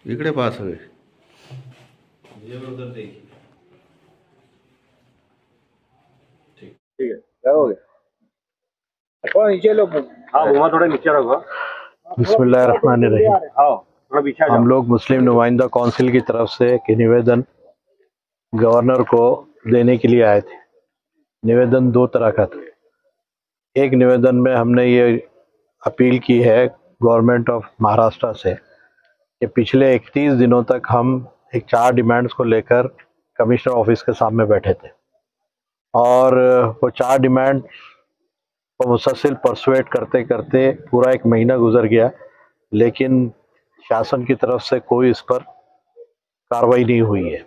इकडे पहा सगळे. ठीक है, क्या हो गया? कौन नीचे लोग? हाँ घुमा, थोड़ा नीचे रखो। बिस्मिल्लाहिर्रहमानिर्रहीम. हाँ थोड़ा पीछे आ जाओ। हम लोग मुस्लिम नुमाइंदा काउंसिल की तरफ से एक निवेदन गवर्नर को देने के लिए आए थे. निवेदन दो तरह का था. एक निवेदन में हमने ये अपील की है गवर्नमेंट ऑफ महाराष्ट्र से कि पिछले 31 दिनों तक हम एक 4 डिमांड्स को लेकर कमिश्नर ऑफिस के सामने बैठे थे और वो 4 डिमांड को मुसलसल परसुएट करते करते पूरा एक महीना गुजर गया, लेकिन शासन की तरफ से कोई इस पर कार्रवाई नहीं हुई है.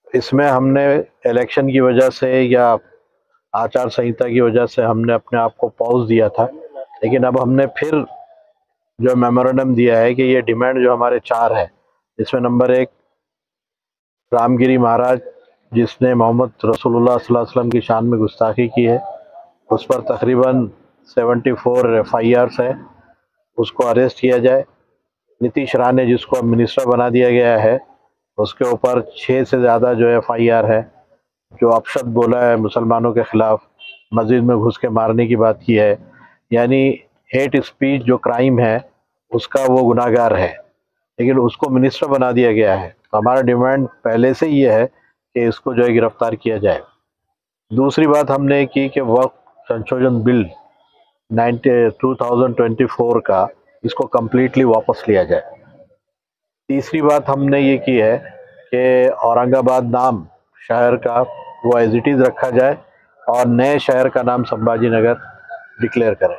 इसमें हमने इलेक्शन की वजह से या आचार संहिता की वजह से हमने अपने आप को पॉज दिया था, लेकिन अब हमने फिर जो मेमोरेंडम दिया है कि ये डिमांड जो हमारे 4 है, इसमें नंबर 1 रामगिरी महाराज जिसने मोहम्मद रसूलुल्लाह सल्लल्लाहु अलैहि वसल्लम की शान में गुस्ताखी की है, उस पर तकरीबन 74 FIRs है, उसको अरेस्ट किया जाए. नीतीश राणे जिसको अब मिनिस्टर बना दिया गया है, उसके ऊपर 6 से ज़्यादा जो FIR है, जो अपशब्द बोला है मुसलमानों के ख़िलाफ़, मस्जिद में घुस के मारने की बात की है, यानी हेट स्पीच जो क्राइम है उसका वो गुनाहगार है, लेकिन उसको मिनिस्टर बना दिया गया है. तो हमारा डिमांड पहले से ये है कि इसको जो है गिरफ्तार किया जाए. दूसरी बात हमने की कि वक्फ संशोधन बिल 2024 का इसको कम्प्लीटली वापस लिया जाए. तीसरी बात हमने ये की है कि औरंगाबाद नाम शहर का वो एज इट इज़ रखा जाए और नए शहर का नाम संभाजी नगर डिक्लेयर करें,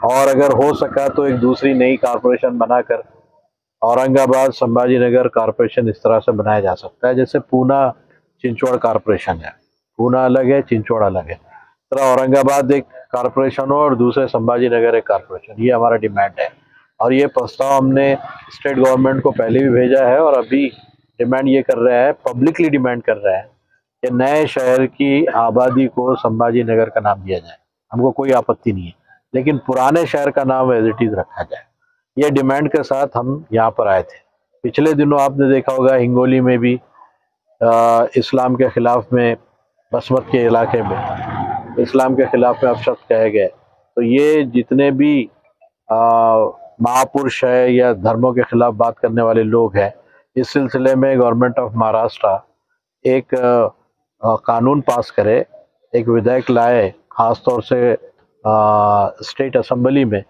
और अगर हो सका तो एक दूसरी नई कॉरपोरेशन बनाकर औरंगाबाद संभाजी नगर कॉरपोरेशन इस तरह से बनाया जा सकता है जैसे पूना चिंचवड़ कॉरपोरेशन है. पूना अलग है, चिंचवड़ अलग है, तरह औरंगाबाद एक कॉरपोरेशन हो और दूसरे संभाजी नगर एक कॉरपोरेशन. ये हमारा डिमांड है और ये प्रस्ताव हमने स्टेट गवर्नमेंट को पहले भी भेजा है और अभी डिमांड ये कर रहे हैं, पब्लिकली डिमांड कर रहे हैं कि नए शहर की आबादी को संभाजी नगर का नाम दिया जाए. हमको कोई आपत्ति नहीं है, लेकिन पुराने शहर का नाम एज इट इज़ रखा जाए. ये डिमांड के साथ हम यहाँ पर आए थे. पिछले दिनों आपने देखा होगा हिंगोली में भी इस्लाम के ख़िलाफ़ में, बसमत के इलाके में इस्लाम के ख़िलाफ़ में अपशब्द कहे गए. तो ये जितने भी महापुरुष है या धर्मों के ख़िलाफ़ बात करने वाले लोग हैं, इस सिलसिले में गवर्नमेंट ऑफ महाराष्ट्र एक कानून पास करे, एक विधेयक लाए ख़ास तौर से स्टेट असेंबली में,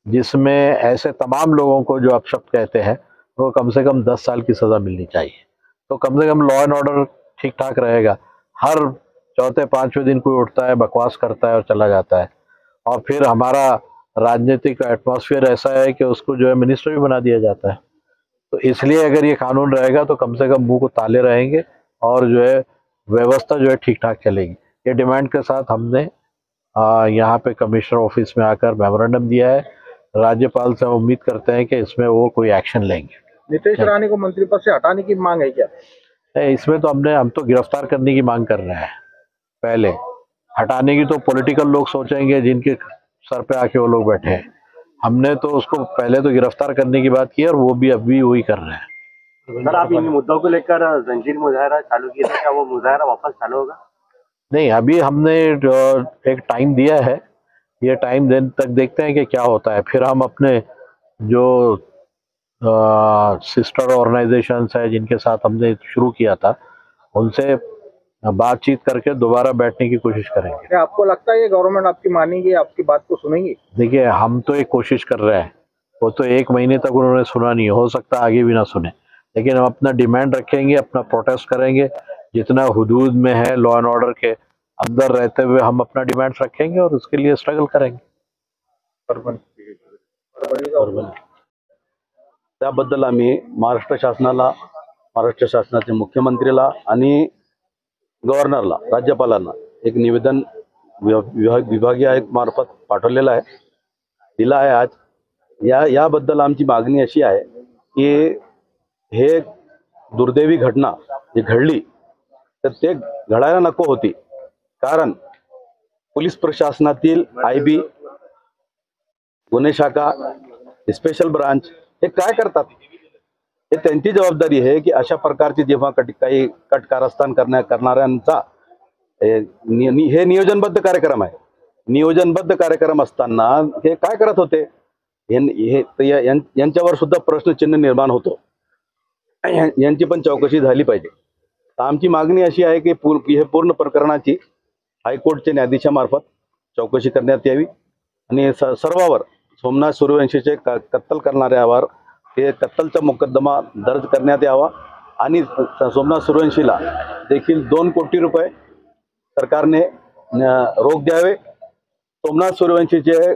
जिसमें ऐसे तमाम लोगों को जो अपशब्द कहते हैं वो कम से कम 10 साल की सज़ा मिलनी चाहिए. तो कम से कम लॉ एंड ऑर्डर ठीक ठाक रहेगा. हर चौथे पांचवें दिन कोई उठता है, बकवास करता है और चला जाता है, और फिर हमारा राजनीतिक एटमॉस्फेयर ऐसा है कि उसको जो है मिनिस्टर भी बना दिया जाता है. तो इसलिए अगर ये कानून रहेगा तो कम से कम मुंह को ताले रहेंगे और जो है व्यवस्था जो है ठीक ठाक चलेगी. ये डिमांड के साथ हमने यहाँ पे कमिश्नर ऑफिस में आकर मेमोरेंडम दिया है. राज्यपाल से हम उम्मीद करते हैं कि इसमें वो कोई एक्शन लेंगे. नीतीश राणे को मंत्री पद से हटाने की मांग है क्या? इसमें तो हम तो गिरफ्तार करने की मांग कर रहे हैं. पहले हटाने की तो पॉलिटिकल लोग सोचेंगे जिनके सर पे आके वो लोग बैठे हैं. हमने तो उसको पहले तो गिरफ्तार करने की बात की है और वो भी अभी वही कर रहे हैं. सर आप इन मुद्दों को लेकर जंजीर मुजाहरा चालू किया था, क्या वो मुजाहरा वापस चालू होगा? नहीं, अभी हमने एक टाइम दिया है. ये टाइम दिन तक देखते हैं कि क्या होता है. फिर हम अपने जो सिस्टर ऑर्गेनाइजेशंस है जिनके साथ हमने शुरू किया था, उनसे बातचीत करके दोबारा बैठने की कोशिश करेंगे. क्या आपको लगता है ये गवर्नमेंट आपकी मानेगी, आपकी बात को सुनेगी? देखिए, हम तो एक कोशिश कर रहे हैं. वो तो 1 महीने तक उन्होंने सुना नहीं, हो सकता आगे भी ना सुने, लेकिन हम अपना डिमांड रखेंगे, अपना प्रोटेस्ट करेंगे. जितना हुदूद में है लॉ एंड ऑर्डर के अंदर रहते हुए हम अपना डिमांड्स रखेंगे और उसके लिए स्ट्रगल करेंगे. त्याबद्दल आम्ही महाराष्ट्र शासनाला, महाराष्ट्र शासनाचे मुख्यमंत्रीला आणि गव्हर्नरला, राज्यपालांना एक निवेदन विभागीय आयुक्त मार्फत पाठवलेलं आहे, दिला आहे. आज याबद्दल आमची मागणी अशी आहे की हे दुर्दैवी घटना जी घडली तर ते घडायला नको होती. कारण पोलीस प्रशासनातील IB, गुन्हे शाखा, स्पेशल ब्रांच हे काय करतात? हे त्यांची जबाबदारी आहे की अशा प्रकारची जेव्हा काही कारस्थान करणाऱ्यांचा हे नियोजनबद्ध कार्यक्रम आहे. नियोजनबद्ध कार्यक्रम असताना हे काय करत होते यांच्यावर सुद्धा प्रश्नचिन्ह निर्माण होतो. यांची पण चौकशी झाली पाहिजे. तर आमची मागणी अशी आहे की हे पूर्ण प्रकरणाची हायकोर्टच्या न्यायाधीशामार्फत चौकशी करण्यात यावी आणि सर्वावर सोमनाथ सूर्यवंशीचे कत्तल करणाऱ्यावर हे कत्तलचा मुकद्दमा दर्ज करण्यात यावा आणि सोमनाथ सूर्यवंशीला देखील 2 कोटी रुपये सरकारने रोख द्यावे. सोमनाथ सूर्यवंशीचे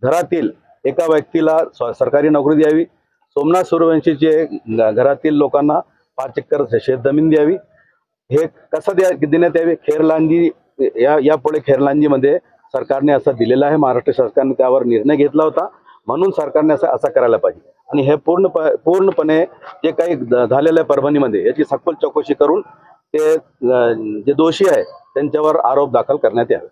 घरातील एका व्यक्तीला सरकारी नोकरी द्यावी. सोमनाथ सूर्यवंशीचे घरातील लोकांना 5 एकर शेतजमीन द्यावी. हे कसं देण्यात यावे? खेरलांजी यापुढे खेरलांजीमध्ये सरकारने असं दिलेलं आहे. महाराष्ट्र सरकारने त्यावर निर्णय घेतला होता, म्हणून सरकारने असं करायला पाहिजे. आणि हे पूर्णपणे जे काही झालेलं आहे परभणीमध्ये याची सखोल चौकशी करून ते जे दोषी आहे त्यांच्यावर आरोप दाखल करण्यात यावे.